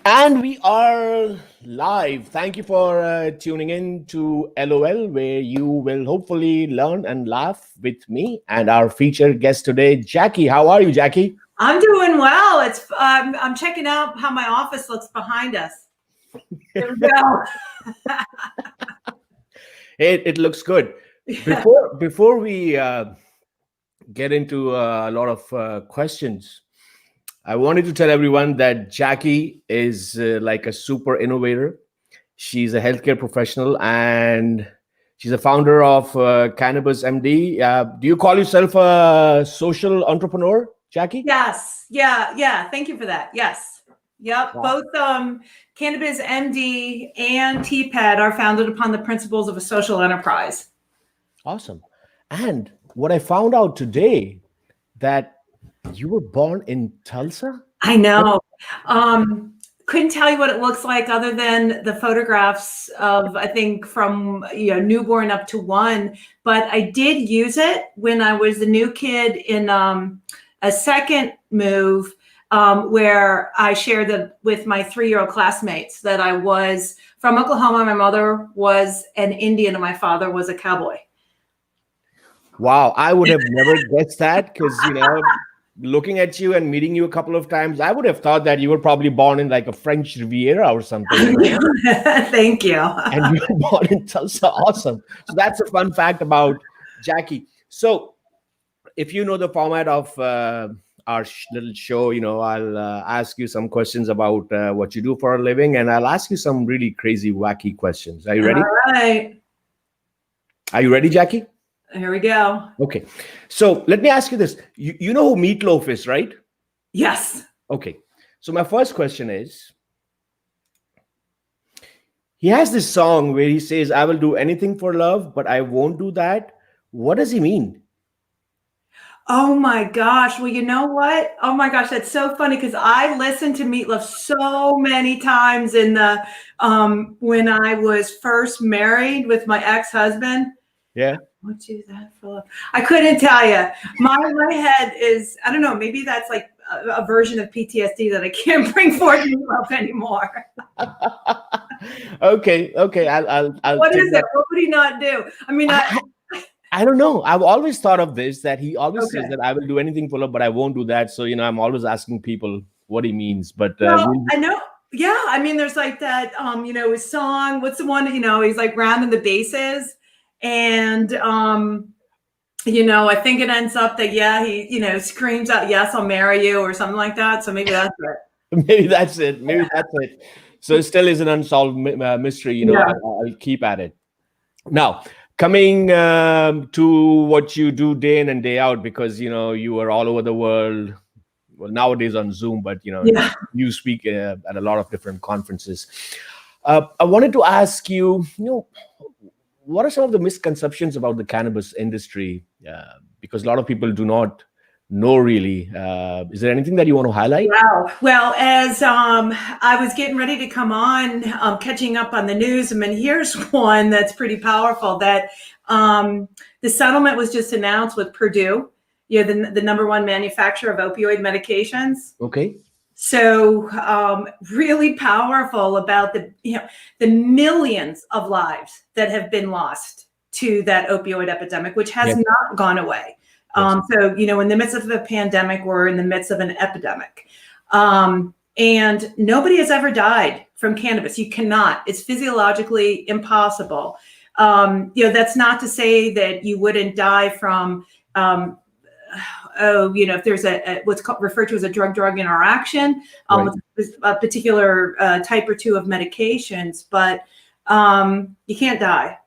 And we are live. Thank you for tuning in to LOL, where you will hopefully learn and laugh with me and our featured guest today, Jacquie. How are you, Jacquie? I'm doing well. I'm checking out how my office looks behind us. There we go. It looks good. Before we get into a lot of questions, I wanted to tell everyone that Jacquie is like a super innovator. She's a healthcare professional and she's a founder of Cannabis MD. Do you call yourself a social entrepreneur, Jacquie? Yes. Yeah. Thank you for that. Yes. Yep. Wow. Both Cannabis MD and TPED are founded upon the principles of a social enterprise. Awesome. And what I found out today that you were born in Tulsa? I know. Couldn't tell you what it looks like other than the photographs of, I think, from newborn up to 1. But I did use it when I was a new kid in a second move where I shared with my 3-year-old classmates that I was from Oklahoma. My mother was an Indian and my father was a cowboy. Wow, I would have never guessed that because, looking at you and meeting you a couple of times, I would have thought that you were probably born in like a French Riviera or something. Thank you. And you were born in Tulsa. Awesome. So that's a fun fact about Jacquie. So if you know the format of our little show, I'll ask you some questions about what you do for a living, and I'll ask you some really crazy, wacky questions. Are you ready? All right. Are you ready, Jacquie? Here we go. Okay. So let me ask you this. You know who Meatloaf is, right? Yes. Okay. So my first question is, he has this song where he says, I will do anything for love, but I won't do that. What does he mean? Oh my gosh. Well, you know what? Oh my gosh, that's so funny because I listened to Meatloaf so many times in the when I was first married with my ex-husband. Yeah. What do that for love? I couldn't tell you. My head is, I don't know, maybe that's like a version of PTSD that I can't bring forth Meatloaf anymore. Okay. I'll What is it? What would he not do? I mean, I don't know. I've always thought of this, that he always says okay. that I will do anything for love, but I won't do that. So, I'm always asking people what he means. But Well, I know. Yeah. I mean, there's like that, his song, what's the one, he's like rounding the bases. And, I think it ends up that, yeah, he, screams out, yes, I'll marry you or something like that. So maybe that's it. Maybe that's it. Maybe that's it. So it still is an unsolved mystery. Yeah. I'll keep at it. Now, coming to what you do day in and day out, because, you are all over the world. Well, nowadays on Zoom, but, Yeah. you speak at a lot of different conferences. I wanted to ask you, what are some of the misconceptions about the cannabis industry? Because a lot of people do not know really. Is there anything that you want to highlight? Wow. Well, as I was getting ready to come on, catching up on the news, I mean, here's one that's pretty powerful, that the settlement was just announced with Purdue, the #1 manufacturer of opioid medications. Okay. So really powerful about the millions of lives that have been lost to that opioid epidemic, which has not gone away. So, in the midst of a pandemic, we're in the midst of an epidemic. And nobody has ever died from cannabis. You cannot. It's physiologically impossible. That's not to say that you wouldn't die from if there's what's referred to as a drug-drug interaction, with a particular type or 2 of medications, but you can't die.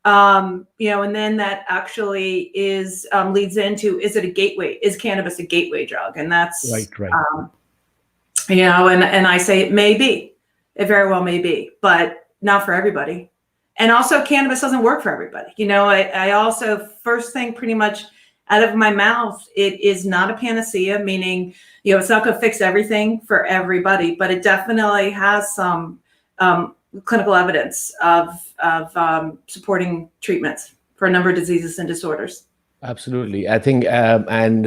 And then that actually leads into, is it a gateway? Is cannabis a gateway drug? And that's right. And I say it may be, it very well may be, but not for everybody. And also, cannabis doesn't work for everybody. I also first thing pretty much out of my mouth, it is not a panacea, meaning, it's not going to fix everything for everybody, but it definitely has some clinical evidence of supporting treatments for a number of diseases and disorders. Absolutely. I think, and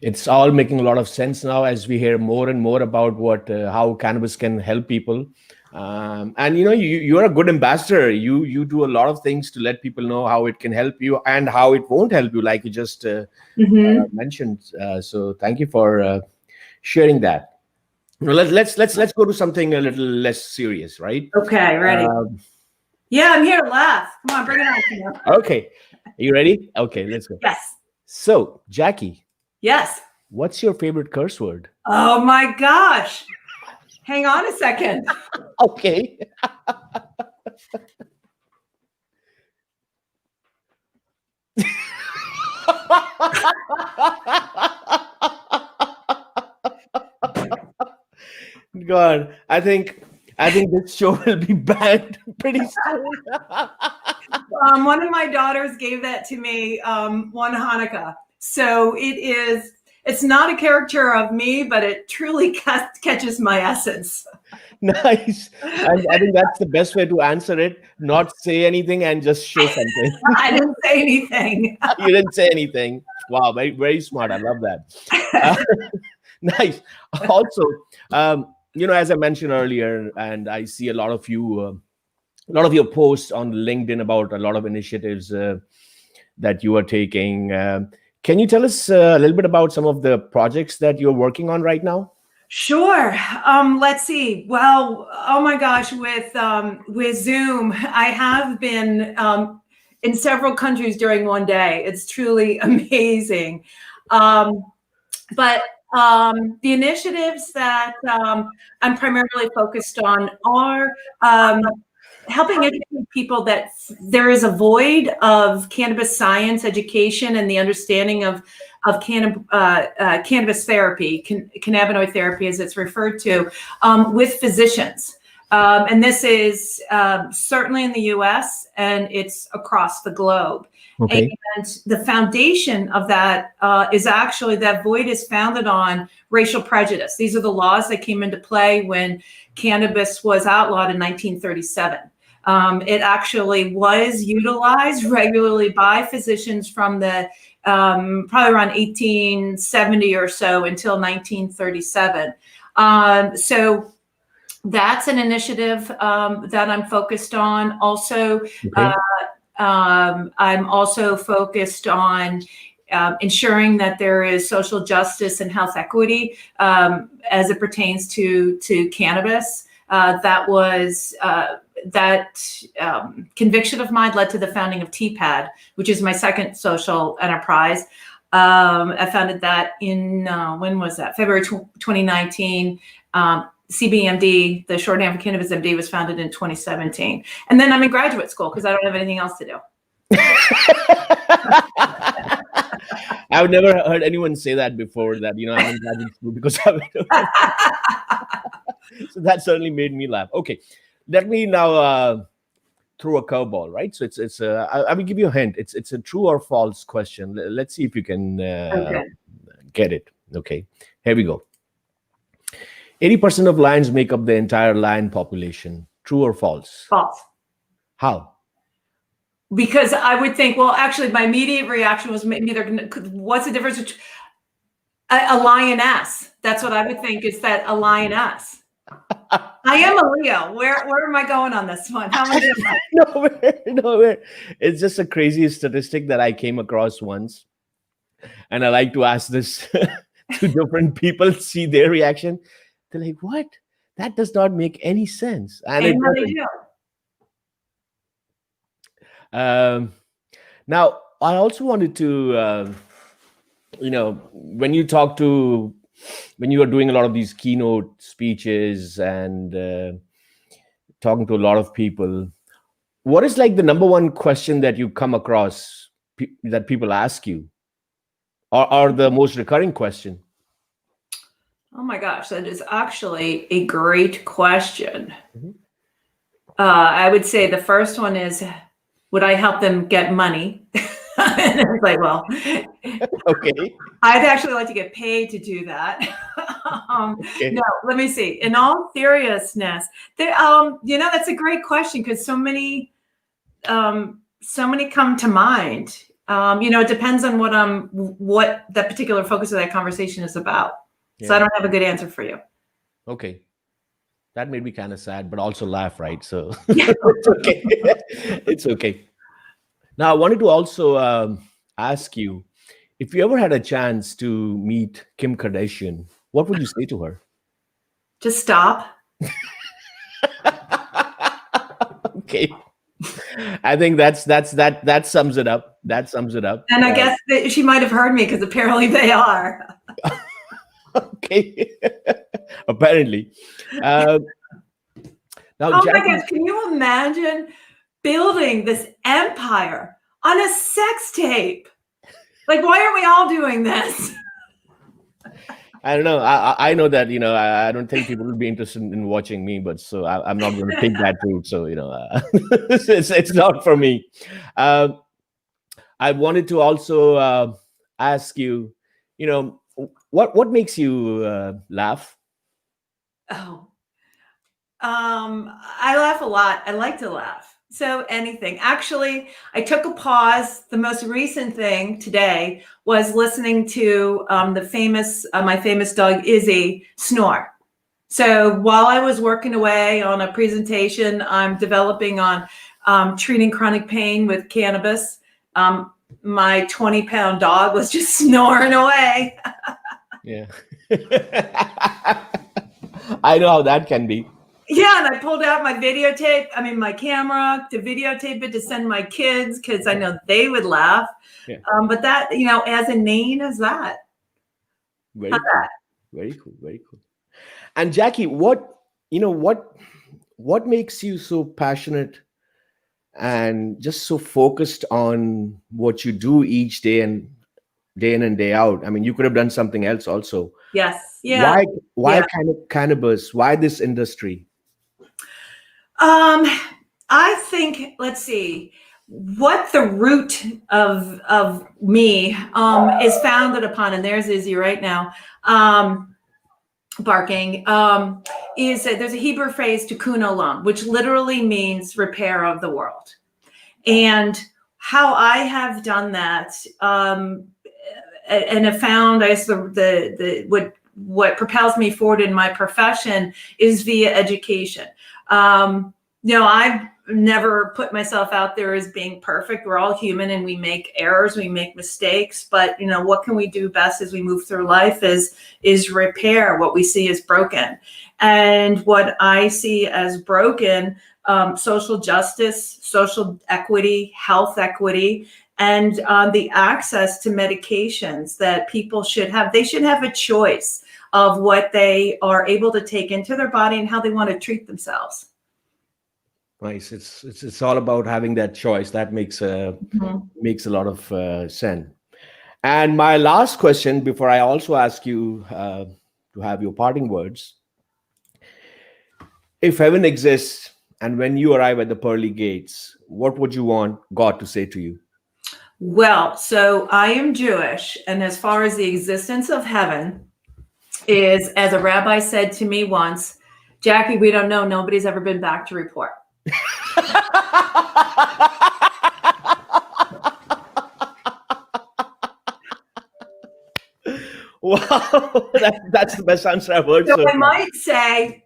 It's all making a lot of sense now as we hear more and more about how cannabis can help people. And you're a good ambassador. You do a lot of things to let people know how it can help you and how it won't help you, like you just mentioned. So thank you for sharing that. Now, let's go to something a little less serious, right? Okay, ready. Yeah, I'm here to laugh. Come on, bring it on. Okay, are you ready? Okay, let's go. Yes. So, Jackie. Yes. What's your favorite curse word? Oh my gosh. Hang on a second. Okay. God, I think this show will be banned pretty soon. One of my daughters gave that to me one Hanukkah. So it's not a caricature of me, but it truly catches my essence. Nice. And I think that's the best way to answer it. Not say anything and just show something. I didn't say anything. You didn't say anything. Wow, very, very smart. I love that. Nice. Also, as I mentioned earlier, and I see a lot of your posts on LinkedIn about a lot of initiatives that you are taking. Can you tell us a little bit about some of the projects that you're working on right now? Sure. Let's see. Well, oh my gosh, with Zoom, I have been in several countries during one day. It's truly amazing. But the initiatives that I'm primarily focused on are helping educate people that there is a void of cannabis science education and the understanding of cannabis therapy, cannabinoid therapy as it's referred to, with physicians. And this is certainly in the US and it's across the globe. Okay. And the foundation of that is actually that void is founded on racial prejudice. These are the laws that came into play when cannabis was outlawed in 1937. It actually was utilized regularly by physicians from the probably around 1870 or so until 1937. So that's an initiative that I'm focused on. Also, okay. I'm also focused on ensuring that there is social justice and health equity as it pertains to cannabis. That conviction of mine led to the founding of TPAD, which is my second social enterprise. I founded that in, when was that? February 2019. CBMD, the shorthand for Cannabis MD, was founded in 2017. And then I'm in graduate school because I don't have anything else to do. I've never heard anyone say that before, that, I'm in graduate school because so that certainly made me laugh. Okay, let me now throw a curveball, right? So it's I will give you a hint. It's a true or false question. Let's see if you can get it. Okay, here we go. 80% of lions make up the entire lion population. True or false? False. How? Because I would think, well, actually, my immediate reaction was maybe what's the difference between a lioness? That's what I would think, is that a lioness. I am a Leo. Where am I going on this one? How am I doing? Nowhere. It's just a crazy statistic that I came across once. And I like to ask this to different people, see their reaction. They're like, what? That does not make any sense. And it doesn't. Now, I also wanted to, when you are doing a lot of these keynote speeches and talking to a lot of people, what is like the number one question that you come across that people ask you, or the most recurring question? Oh my gosh, that is actually a great question. Mm-hmm. I would say the first one is, would I help them get money? And it's like, well, okay. I'd actually like to get paid to do that. Okay. No, let me see. In all seriousness, that's a great question because so many come to mind. It depends on what that particular focus of that conversation is about. Yeah. So I don't have a good answer for you. Okay. That made me kind of sad, but also laugh, right? So Yeah. it's okay. It's okay. Now, I wanted to also ask you, if you ever had a chance to meet Kim Kardashian, what would you say to her? Just stop. Okay. I think that sums it up. That sums it up. And I guess that she might have heard me because apparently they are. Okay. Apparently. Now, Oh my Jacquie, gosh, can you imagine building this empire on a sex tape? Like, why aren't we all doing this? I don't know. I know that, I don't think people will be interested in watching me, but so I'm not going to take that route. So, it's not for me. I wanted to also ask you, what makes you laugh? Oh, I laugh a lot. I like to laugh. So anything. Actually, I took a pause. The most recent thing today was listening to my famous dog Izzy snore. So while I was working away on a presentation I'm developing on treating chronic pain with cannabis, my 20-pound dog was just snoring away. Yeah. I know how that can be. Yeah, and I pulled out my my camera to videotape it to send my kids because I know they would laugh. Yeah. But that, as inane as that. Very cool. Very cool. Very cool. And Jacquie, what makes you so passionate and just so focused on what you do each day and day in and day out? I mean, you could have done something else also. Yes. Yeah. Why kind of cannabis? Why this industry? I think, let's see, what the root of me is founded upon, and there's Izzy right now, barking, is that there's a Hebrew phrase, tikkun olam, which literally means repair of the world. And how I have done that, and have found, I guess, what propels me forward in my profession is via education. I've never put myself out there as being perfect. We're all human and we make errors, we make mistakes, but what can we do best as we move through life is repair what we see as broken. And what I see as broken, social justice, social equity, health equity, and the access to medications that people should have. They should have a choice of what they are able to take into their body and how they want to treat themselves. Nice. It's all about having that choice. That makes a lot of sense. And my last question, before I also ask you to have your parting words, if heaven exists and when you arrive at the pearly gates, what would you want God to say to you? Well, so I am Jewish, and as far as the existence of heaven is, as a rabbi said to me once, Jacquie, we don't know. Nobody's ever been back to report. Wow, that's the best answer I've heard. So I might say,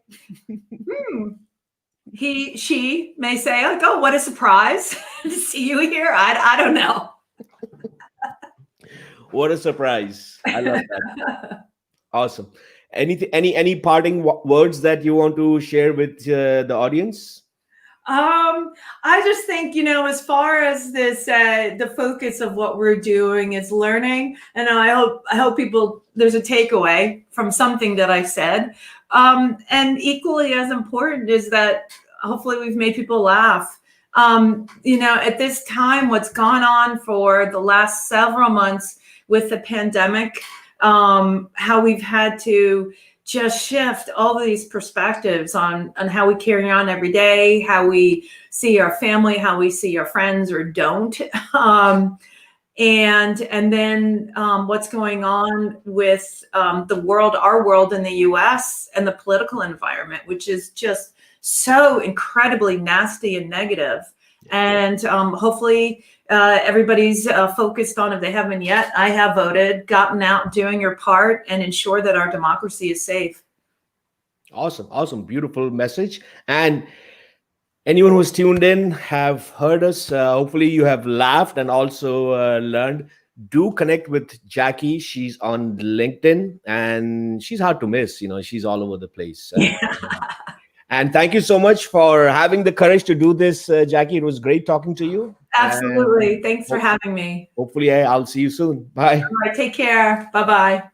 she may say, like, oh, what a surprise to see you here. I don't know. What a surprise. I love that. Awesome. Any parting words that you want to share with the audience? I just think, as far as this, the focus of what we're doing is learning. And I hope people, there's a takeaway from something that I said. And equally as important is that hopefully we've made people laugh. At this time, what's gone on for the last several months with the pandemic, how we've had to just shift all of these perspectives on how we carry on every day, how we see our family, how we see our friends or don't. And then what's going on with the world, our world in the US and the political environment, which is just so incredibly nasty and negative. And hopefully everybody's focused on, if they haven't yet, I have voted, gotten out, doing your part, and ensure that our democracy is safe. Awesome, beautiful message. And anyone who's tuned in have heard us. Hopefully, you have laughed and also learned. Do connect with Jacquie. She's on LinkedIn, and she's hard to miss. She's all over the place. And thank you so much for having the courage to do this, Jacquie. It was great talking to you. Absolutely. Thanks for having me. Hopefully, I'll see you soon. Bye. All right, take care. Bye-bye.